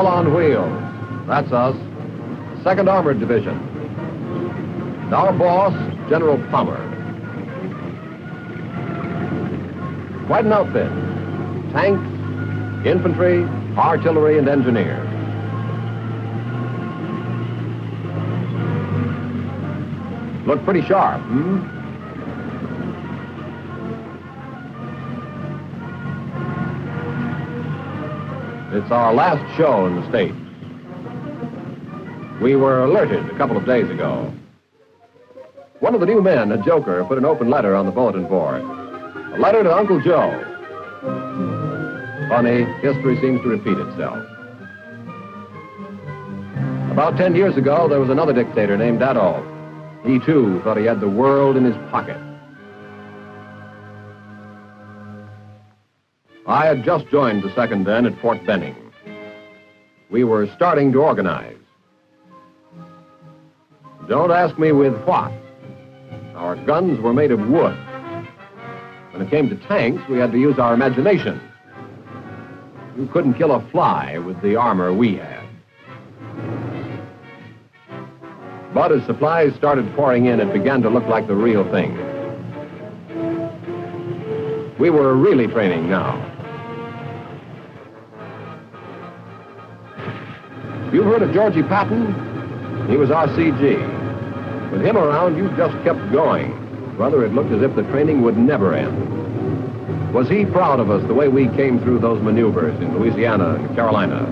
Hell on Wheels. That's us. 2nd Armored Division. And our boss, General Palmer. Quite an outfit. Tanks, infantry, artillery, and engineers. Look pretty sharp, It's our last show in the States. We were alerted a couple of days ago. One of the new men, a joker, put an open letter on the bulletin board. A letter to Uncle Joe. Funny, history seems to repeat itself. About 10 years ago, there was another dictator named Adolf. He, too, thought he had the world in his pocket. I had just joined the 2nd then at Fort Benning. We were starting to organize. Don't ask me with what. Our guns were made of wood. When it came to tanks, we had to use our imagination. You couldn't kill a fly with the armor we had. But as supplies started pouring in, it began to look like the real thing. We were really training now. You've heard of Georgie Patton? He was our CG. With him around, you just kept going. Brother, it looked as if the training would never end. Was he proud of us the way we came through those maneuvers in Louisiana and Carolina?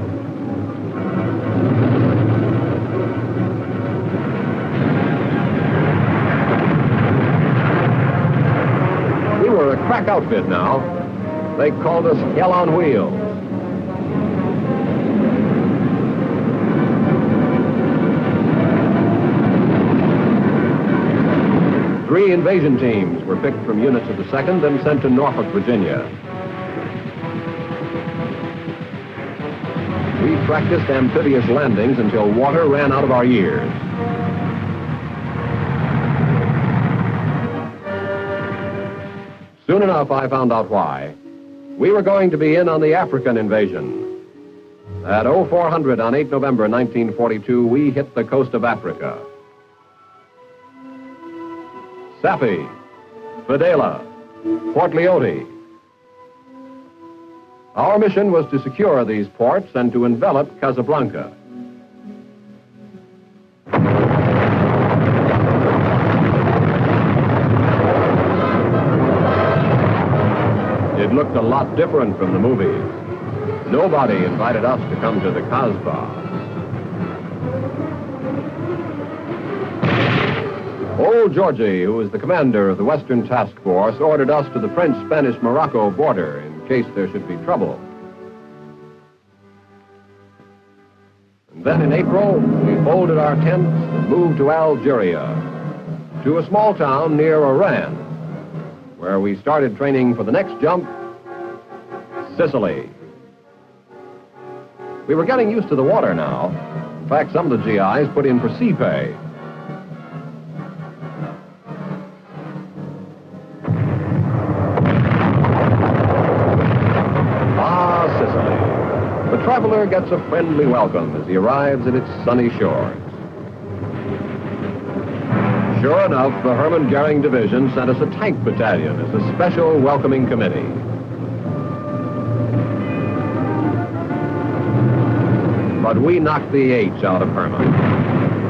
We were a crack outfit now. They called us Hell on Wheels. Three invasion teams were picked from units of the 2nd and sent to Norfolk, Virginia. We practiced amphibious landings until water ran out of our ears. Soon enough, I found out why. We were going to be in on the African invasion. At 0400 on 8 November 1942, we hit the coast of Africa. Safi, Fadela, Port Leote. Our mission was to secure these ports and to envelop Casablanca. It looked a lot different from the movies. Nobody invited us to come to the Kasbah. Old Georgie, who was the commander of the Western Task Force, ordered us to the French-Spanish-Morocco border in case there should be trouble. And then in April, we folded our tents and moved to Algeria, to a small town near Oran, where we started training for the next jump, Sicily. We were getting used to the water now. In fact, some of the GIs put in for sea pay. The traveler gets a friendly welcome as he arrives at its sunny shores. Sure enough, the Hermann Goering Division sent us a tank battalion as a special welcoming committee. But we knocked the H out of Hermann.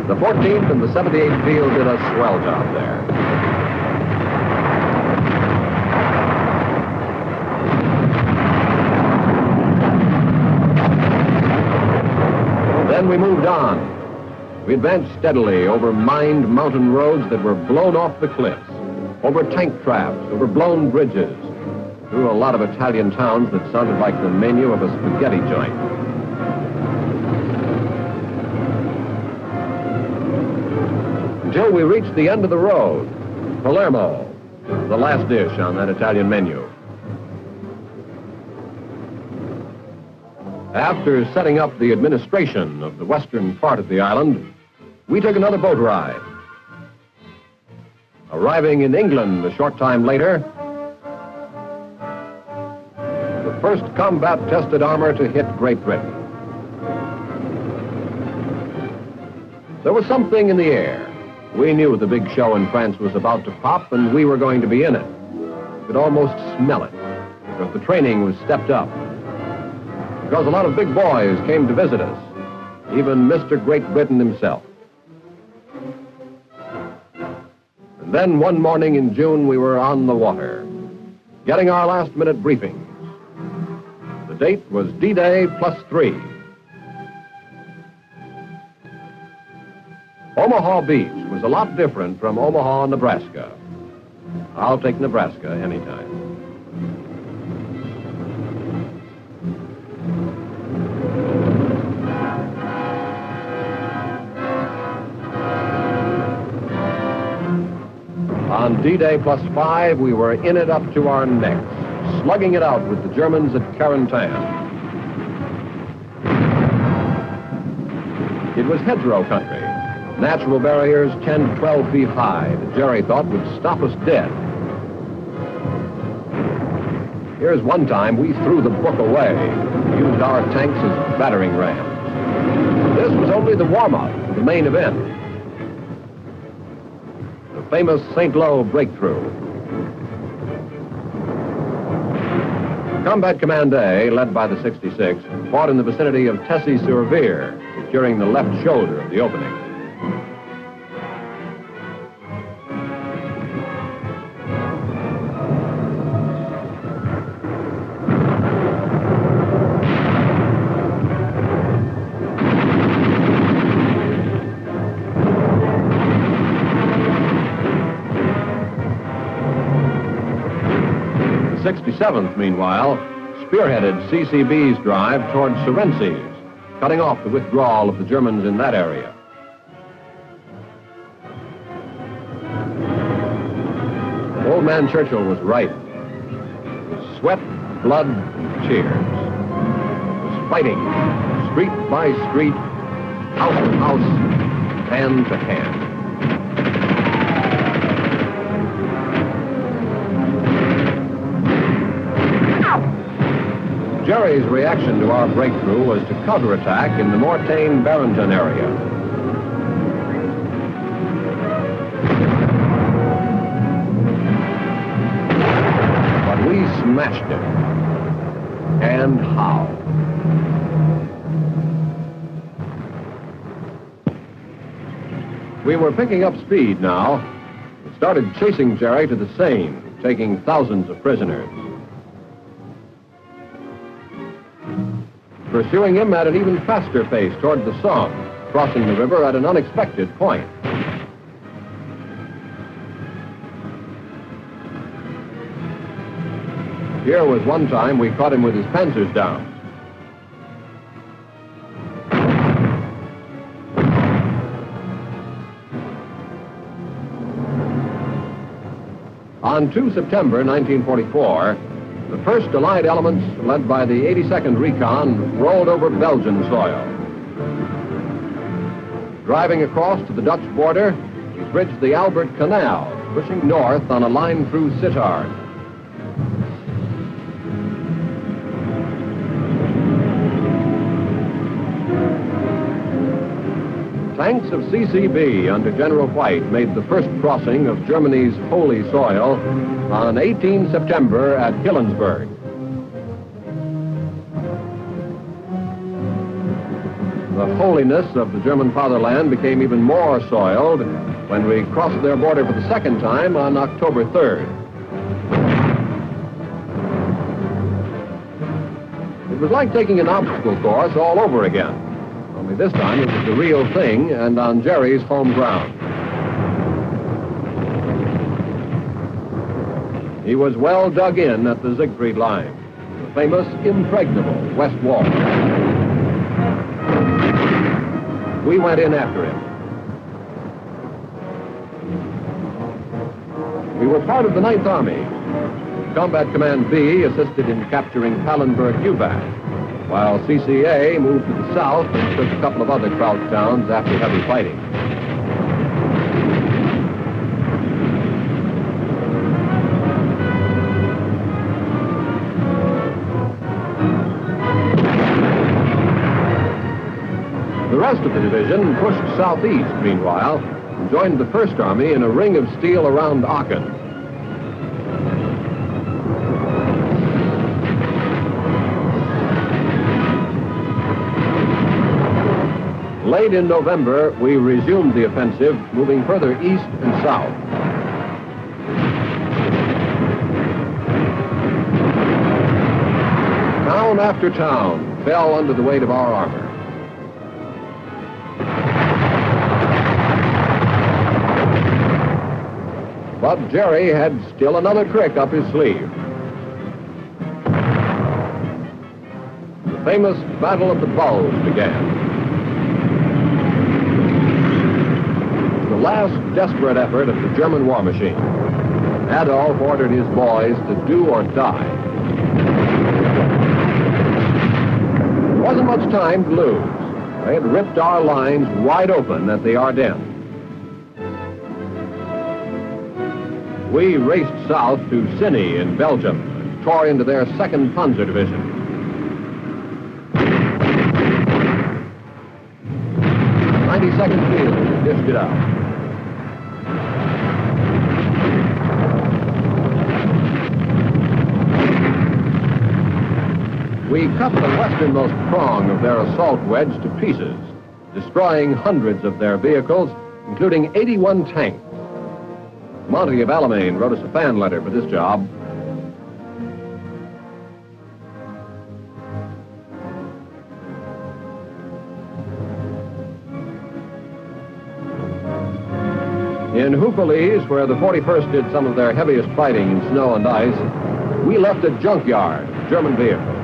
The 14th and the 78th Field did a swell job there. Then we moved on. We advanced steadily over mined mountain roads that were blown off the cliffs, over tank traps, over blown bridges, through a lot of Italian towns that sounded like the menu of a spaghetti joint. Until we reached the end of the road, Palermo, the last dish on that Italian menu. After setting up the administration of the western part of the island, we took another boat ride. Arriving in England a short time later, the first combat-tested armor to hit Great Britain. There was something in the air. We knew the big show in France was about to pop, and we were going to be in it. You could almost smell it, because the training was stepped up. Because a lot of big boys came to visit us, even Mr. Great Britain himself. And then one morning in June, we were on the water, getting our last-minute briefings. The date was D-Day +3. Omaha Beach was a lot different from Omaha, Nebraska. I'll take Nebraska anytime. On D-Day +5, we were in it up to our necks, slugging it out with the Germans at Carentan. It was hedgerow country. Natural barriers 10 to 12 feet high that Jerry thought would stop us dead. Here's one time we threw the book away, used our tanks as battering rams. This was only the warm-up for the main event. The famous St. Lo breakthrough. Combat Command A, led by the 66, fought in the vicinity of Tessy-sur-Vire, securing the left shoulder of the opening. The 67th, meanwhile, spearheaded CCB's drive toward Surences, cutting off the withdrawal of the Germans in that area. Old man Churchill was right. It was sweat, blood, and tears. It was fighting, street by street, house to house, hand to hand. Jerry's reaction to our breakthrough was to counterattack in the Mortain-Barrington area. But we smashed it. And how? We were picking up speed now. We started chasing Jerry to the Seine, taking thousands of prisoners. Pursuing him at an even faster pace toward the Somme, crossing the river at an unexpected point. Here was one time we caught him with his panzers down. On 2 September 1944, the first Allied elements, led by the 82nd Recon, rolled over Belgian soil. Driving across to the Dutch border, we bridged the Albert Canal, pushing north on a line through Sittard. Tanks of CCB under General White made the first crossing of Germany's holy soil on 18 September at Hillensburg. The holiness of the German fatherland became even more soiled when we crossed their border for the second time on October 3rd. It was like taking an obstacle course all over again. Only this time it was the real thing and on Jerry's home ground. He was well dug in at the Siegfried Line, the famous impregnable West Wall. We went in after him. We were part of the 9th Army. Combat Command B assisted in capturing Pallenberg-Ubac, while CCA moved to the south and took a couple of other crouch towns after heavy fighting. The rest of the division pushed southeast, meanwhile, and joined the First Army in a ring of steel around Aachen. Late in November, we resumed the offensive, moving further east and south. Town after town fell under the weight of our armor. But Jerry had still another trick up his sleeve. The famous Battle of the Bulge began. The last desperate effort of the German war machine. Adolf ordered his boys to do or die. There wasn't much time to lose. They had ripped our lines wide open at the Ardennes. We raced south to Ciney in Belgium and tore into their 2nd Panzer Division. '92nd Field dished it out. We cut the westernmost prong of their assault wedge to pieces, destroying hundreds of their vehicles, including 81 tanks. Monty of Alamein wrote us a fan letter for this job. In Houffalize, where the 41st did some of their heaviest fighting in snow and ice, we left a junkyard of German vehicles.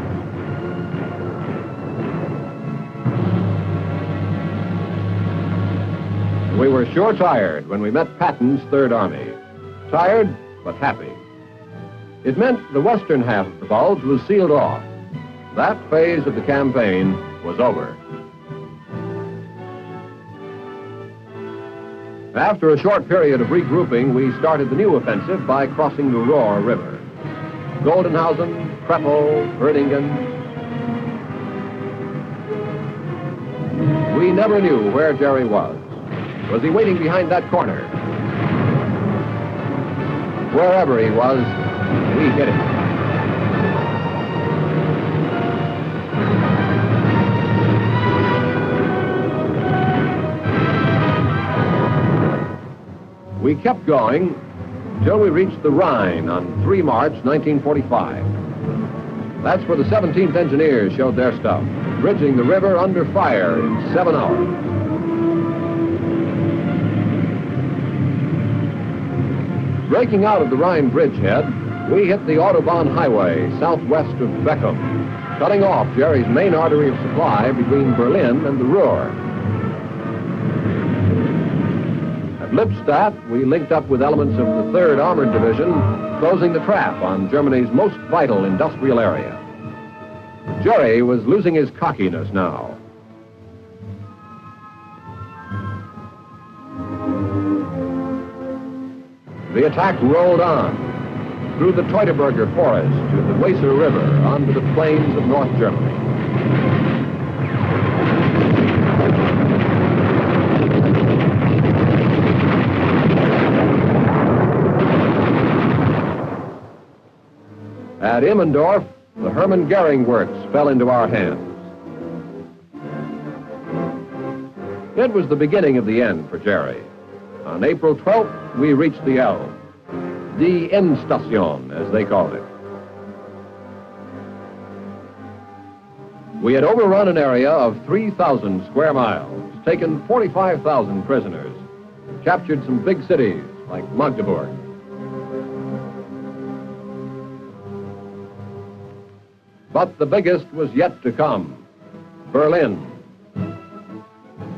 We were sure tired when we met Patton's Third Army. Tired, but happy. It meant the western half of the Bulge was sealed off. That phase of the campaign was over. After a short period of regrouping, we started the new offensive by crossing the Rohr River. Goldenhausen, Kreppel, Erdingen. We never knew where Jerry was. Was he waiting behind that corner? Wherever he was, we hit him. We kept going until we reached the Rhine on 3 March 1945. That's where the 17th Engineers showed their stuff, bridging the river under fire in 7 hours. Breaking out of the Rhine bridgehead, we hit the Autobahn highway southwest of Beckum, cutting off Jerry's main artery of supply between Berlin and the Ruhr. At Lippstadt, we linked up with elements of the 3rd Armored Division, closing the trap on Germany's most vital industrial area. Jerry was losing his cockiness now. The attack rolled on, through the Teutoburger Forest to the Weser River, onto the plains of North Germany. At Immendorf, the Hermann Goering Works fell into our hands. It was the beginning of the end for Jerry. On April 12th, we reached the Elbe, die Endstation, as they called it. We had overrun an area of 3,000 square miles, taken 45,000 prisoners, captured some big cities like Magdeburg. But the biggest was yet to come, Berlin.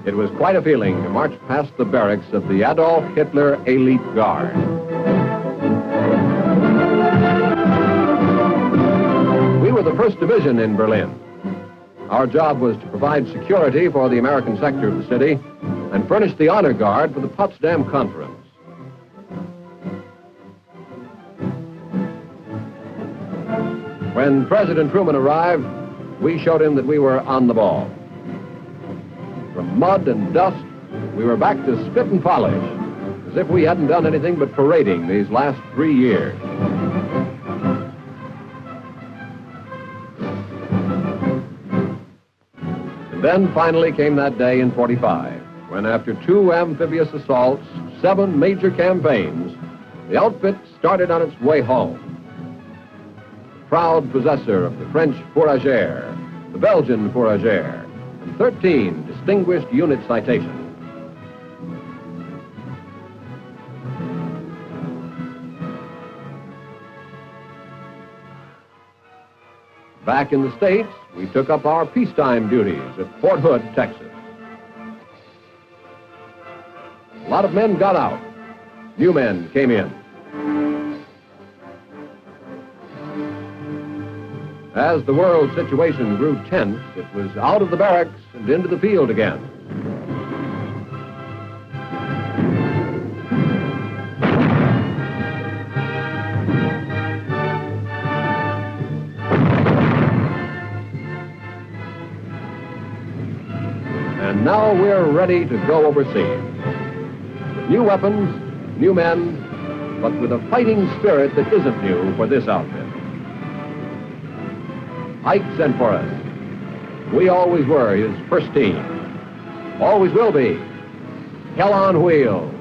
It was quite a feeling to march past the barracks of the Adolf Hitler Elite Guard. We were the 1st Division in Berlin. Our job was to provide security for the American sector of the city and furnish the honor guard for the Potsdam Conference. When President Truman arrived, we showed him that we were on the ball. From mud and dust, we were back to spit and polish, as if we hadn't done anything but parading these last 3 years. And then finally came that day in '45, when after 2 amphibious assaults, 7 major campaigns, the outfit started on its way home. The proud possessor of the French Fourragère, the Belgian Fourragère, and 13 distinguished unit citations. Back in the States, we took up our peacetime duties at Fort Hood, Texas. A lot of men got out. New men came in. As the world situation grew tense, it was out of the barracks and into the field again. And now we're ready to go overseas. With new weapons, new men, but with a fighting spirit that isn't new for this outfit. Ike sent for us. We always were his first team. Always will be. Hell on wheels.